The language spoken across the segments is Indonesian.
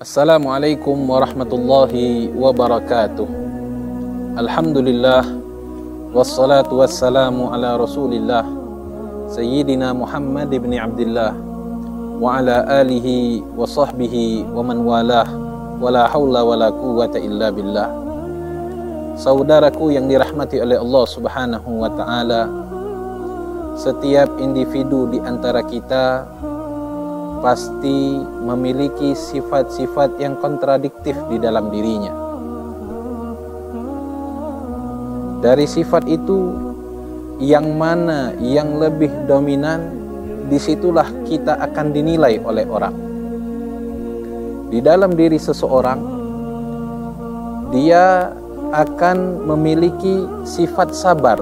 Assalamualaikum warahmatullahi wabarakatuh. Alhamdulillah, wassalatu wassalamu ala rasulillah Sayyidina Muhammad ibn Abdillah wa ala alihi wa sahbihi wa man walah, wala hawla wala quwwata illa billah. Saudaraku yang dirahmati oleh Allah subhanahu wa ta'ala, setiap individu di antara kita pasti memiliki sifat-sifat yang kontradiktif di dalam dirinya. Dari sifat itu, yang mana yang lebih dominan, disitulah kita akan dinilai oleh orang. Di dalam diri seseorang, dia akan memiliki sifat sabar.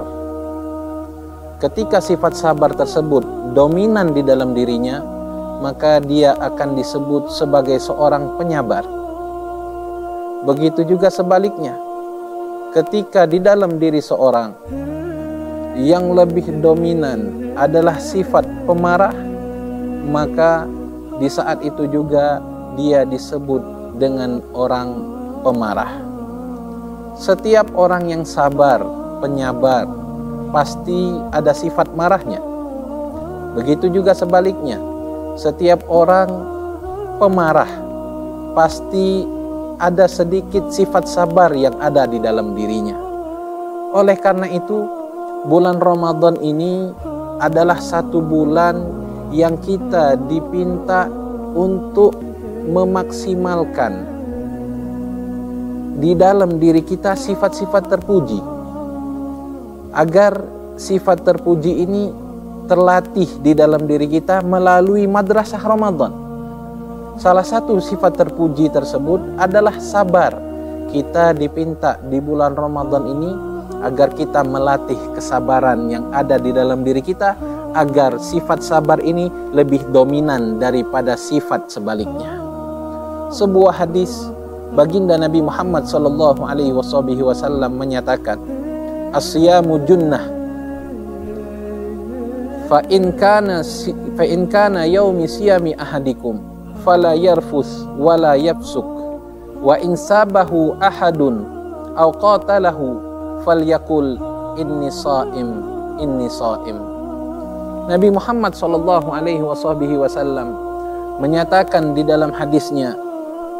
Ketika sifat sabar tersebut dominan di dalam dirinya, maka dia akan disebut sebagai seorang penyabar. Begitu juga sebaliknya, ketika di dalam diri seorang yang lebih dominan adalah sifat pemarah, maka di saat itu juga dia disebut dengan orang pemarah. Setiap orang yang sabar, penyabar, pasti ada sifat marahnya. Begitu juga sebaliknya, setiap orang pemarah pasti ada sedikit sifat sabar yang ada di dalam dirinya. Oleh karena itu, bulan Ramadan ini adalah satu bulan yang kita dipinta untuk memaksimalkan di dalam diri kita sifat-sifat terpuji, agar sifat terpuji ini terlatih di dalam diri kita melalui madrasah Ramadan. Salah satu sifat terpuji tersebut adalah sabar. Kita dipinta di bulan Ramadan ini agar kita melatih kesabaran yang ada di dalam diri kita, agar sifat sabar ini lebih dominan daripada sifat sebaliknya. Sebuah hadis baginda Nabi Muhammad SAW menyatakan, "As-siyamu junnah, fa in kana yaumi siyami ahadikum fala yarfus wala yafsuk wa in sabahu ahadun aw qatalahu falyakul inni shaim." Nabi Muhammad SAW menyatakan di dalam hadisnya,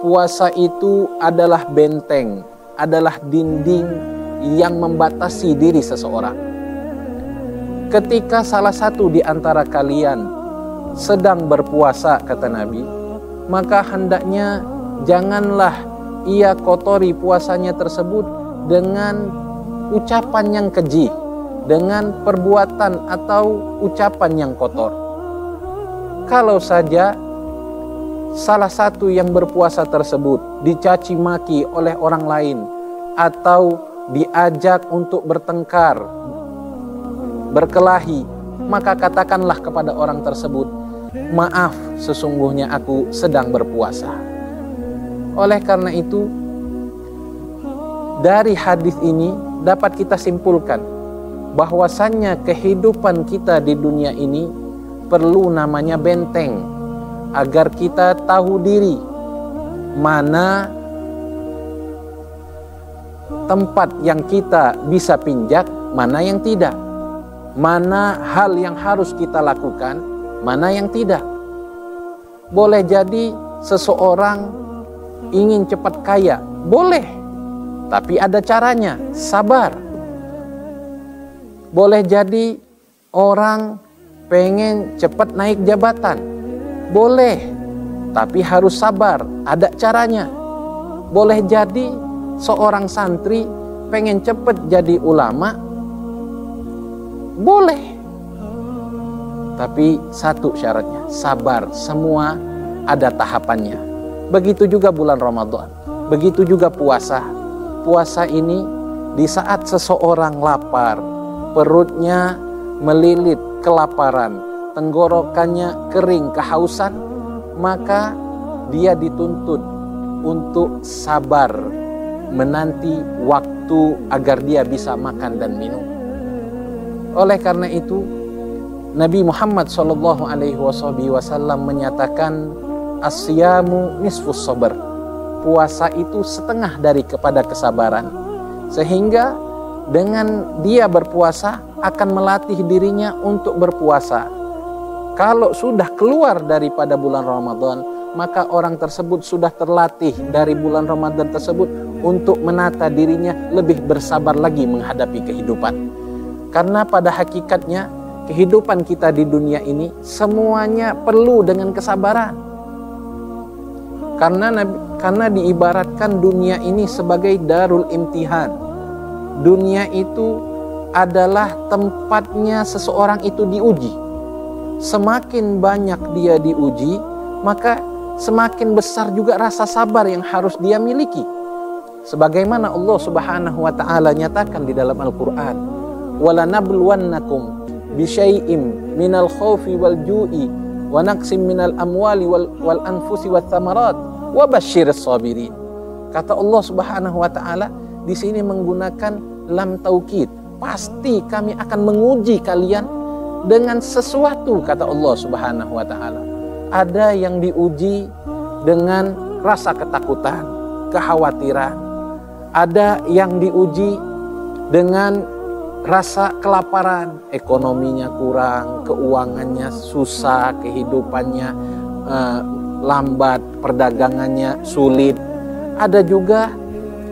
puasa itu adalah benteng, adalah dinding yang membatasi diri seseorang. Ketika salah satu di antara kalian sedang berpuasa, kata Nabi, maka hendaknya janganlah ia kotori puasanya tersebut dengan ucapan yang keji, dengan perbuatan atau ucapan yang kotor. Kalau saja salah satu yang berpuasa tersebut dicaci maki oleh orang lain atau diajak untuk bertengkar, berkelahi, maka katakanlah kepada orang tersebut, "Maaf, sesungguhnya aku sedang berpuasa." Oleh karena itu, dari hadis ini dapat kita simpulkan bahwasannya kehidupan kita di dunia ini perlu namanya benteng, agar kita tahu diri mana tempat yang kita bisa pinjak, mana yang tidak, mana hal yang harus kita lakukan, mana yang tidak. Boleh jadi seseorang ingin cepat kaya, boleh, tapi ada caranya, sabar. Boleh jadi orang pengen cepat naik jabatan, boleh, tapi harus sabar, ada caranya. Boleh jadi seorang santri pengen cepat jadi ulama, boleh, tapi satu syaratnya, sabar. Semua ada tahapannya. Begitu juga bulan Ramadan, begitu juga puasa. Puasa ini di saat seseorang lapar, perutnya melilit kelaparan, tenggorokannya kering kehausan, maka dia dituntut untuk sabar menanti waktu agar dia bisa makan dan minum. Oleh karena itu, Nabi Muhammad SAW menyatakan, "As-siyamu nisfus sabar." puasa itu setengah dari kepada kesabaran, sehingga dengan dia berpuasa akan melatih dirinya untuk berpuasa. Kalau sudah keluar daripada bulan Ramadan, maka orang tersebut sudah terlatih dari bulan Ramadan tersebut untuk menata dirinya lebih bersabar lagi menghadapi kehidupan. Karena pada hakikatnya kehidupan kita di dunia ini semuanya perlu dengan kesabaran. Karena diibaratkan dunia ini sebagai darul imtihan. Dunia itu adalah tempatnya seseorang itu diuji. Semakin banyak dia diuji, maka semakin besar juga rasa sabar yang harus dia miliki. Sebagaimana Allah Subhanahu wa taala nyatakan di dalam Al-Qur'an, "Wala nabluwannakum bisyai'im minal khaufi wal ju'i wa naqsim minal amwali wal anfusi wath thamarat wa basyiris sabirin." Kata Allah Subhanahu wa taala di sini menggunakan lam taukid. Pasti kami akan menguji kalian dengan sesuatu, kata Allah Subhanahu wa taala. Ada yang diuji dengan rasa ketakutan, kekhawatiran. Ada yang diuji dengan rasa kelaparan, ekonominya kurang, keuangannya susah, kehidupannya lambat, perdagangannya sulit. Ada juga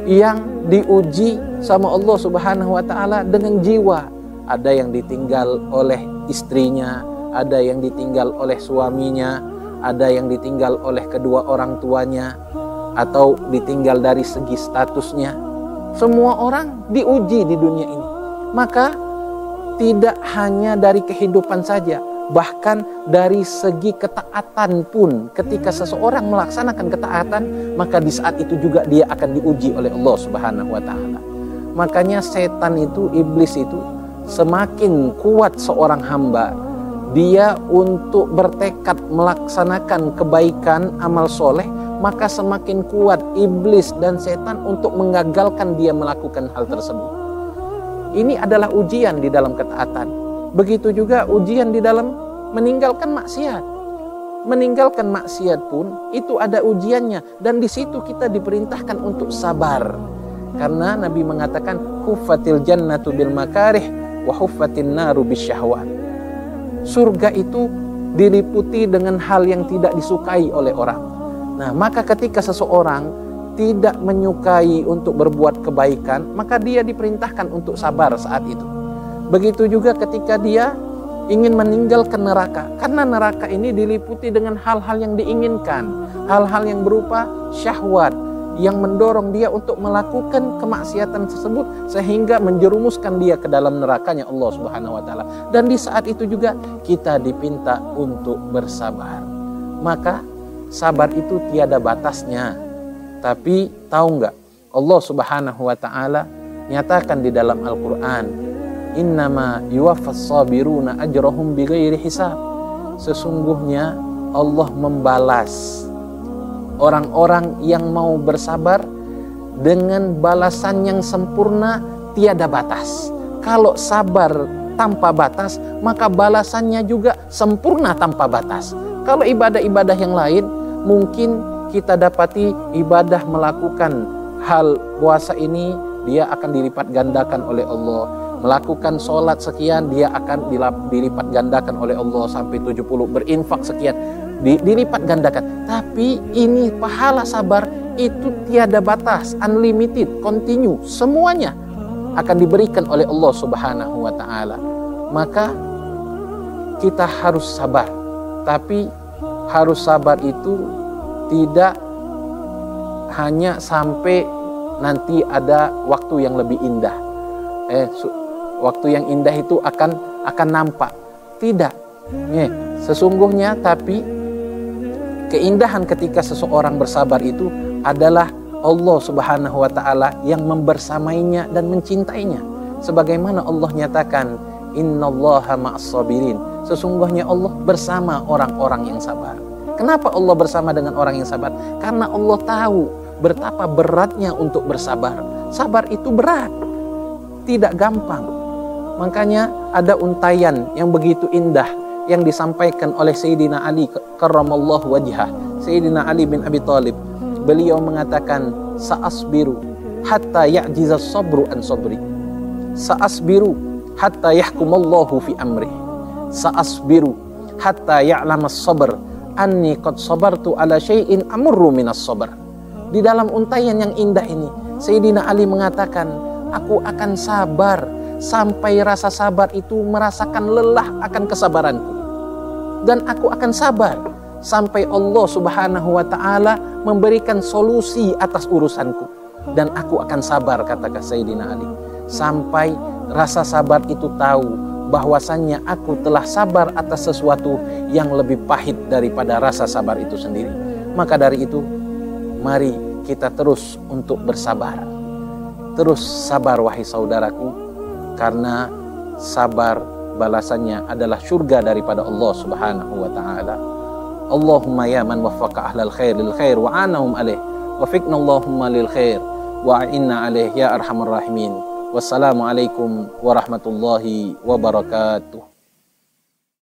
yang diuji sama Allah Subhanahu wa taala dengan jiwa. Ada yang ditinggal oleh istrinya, ada yang ditinggal oleh suaminya, ada yang ditinggal oleh kedua orang tuanya, atau ditinggal dari segi statusnya. Semua orang diuji di dunia ini. Maka tidak hanya dari kehidupan saja, bahkan dari segi ketaatan pun, ketika seseorang melaksanakan ketaatan, maka di saat itu juga dia akan diuji oleh Allah Subhanahu wa taala. Makanya setan itu, iblis itu, semakin kuat seorang hamba dia untuk bertekad melaksanakan kebaikan, amal soleh, maka semakin kuat iblis dan setan untuk menggagalkan dia melakukan hal tersebut. Ini adalah ujian di dalam ketaatan. Begitu juga ujian di dalam meninggalkan maksiat. Meninggalkan maksiat pun itu ada ujiannya, dan di situ kita diperintahkan untuk sabar. Karena Nabi mengatakan huffatil jannatu bil makarih wa huffatin naru bisyahwat. Surga itu diliputi dengan hal yang tidak disukai oleh orang. Nah, maka ketika seseorang tidak menyukai untuk berbuat kebaikan, maka dia diperintahkan untuk sabar saat itu. Begitu juga ketika dia ingin meninggalkan neraka, karena neraka ini diliputi dengan hal-hal yang diinginkan, hal-hal yang berupa syahwat yang mendorong dia untuk melakukan kemaksiatan tersebut sehingga menjerumuskan dia ke dalam nerakanya Allah Subhanahu wa taala. Dan di saat itu juga kita dipinta untuk bersabar. Maka sabar itu tiada batasnya. Tapi tahu nggak, Allah Subhanahu wa taala nyatakan di dalam Al-Qur'an, "Innama yuwaffas sabiruna ajrahum bighairi hisab." Sesungguhnya Allah membalas orang-orang yang mau bersabar dengan balasan yang sempurna, tiada batas. Kalau sabar tanpa batas, maka balasannya juga sempurna tanpa batas. Kalau ibadah-ibadah yang lain, mungkin kita dapati ibadah melakukan hal puasa ini, dia akan dilipat gandakan oleh Allah. Melakukan sholat sekian, dia akan dilipat gandakan oleh Allah sampai 70. Berinfak sekian, dilipat gandakan. Tapi ini pahala sabar itu tiada batas, unlimited, continue, semuanya akan diberikan oleh Allah Subhanahu wa taala. Maka kita harus sabar, tapi harus sabar itu tidak hanya sampai nanti ada waktu yang lebih indah. Waktu yang indah itu akan nampak. Tidak. Sesungguhnya tapi keindahan ketika seseorang bersabar itu adalah Allah Subhanahu wa taala yang membersamainya dan mencintainya. Sebagaimana Allah nyatakan, "Innallaha ma'as-sabirin." Sesungguhnya Allah bersama orang-orang yang sabar. Kenapa Allah bersama dengan orang yang sabar? Karena Allah tahu betapa beratnya untuk bersabar. Sabar itu berat, tidak gampang. Makanya ada untaian yang begitu indah yang disampaikan oleh Sayyidina Ali karramallahu wajhah, Sayyidina Ali bin Abi Thalib. beliau mengatakan, sa'asbiru hatta ya'jizas sabru an sabri, sa'asbiru hatta yahkumallahu fi amri, sa'asbiru hatta ya'lamas sabr anni qad sabartu ala syai'in amurru minas sabr. Di dalam untaian yang indah ini, Sayyidina Ali mengatakan, aku akan sabar sampai rasa sabar itu merasakan lelah akan kesabaranku, dan aku akan sabar sampai Allah Subhanahu wa ta'ala memberikan solusi atas urusanku, dan aku akan sabar, kata Sayyidina Ali, sampai rasa sabar itu tahu bahwasannya aku telah sabar atas sesuatu yang lebih pahit daripada rasa sabar itu sendiri. Maka dari itu, mari kita terus untuk bersabar. Terus sabar wahai saudaraku, karena sabar balasannya adalah surga daripada Allah Subhanahu wa ta'ala. Allahumma ya man waffaqa ahlal khair lil khair wa anahum alaih, wafiqna Allahumma lil khair wa inna alaih ya arhamar rahimin. Wassalamualaikum warahmatullahi wabarakatuh.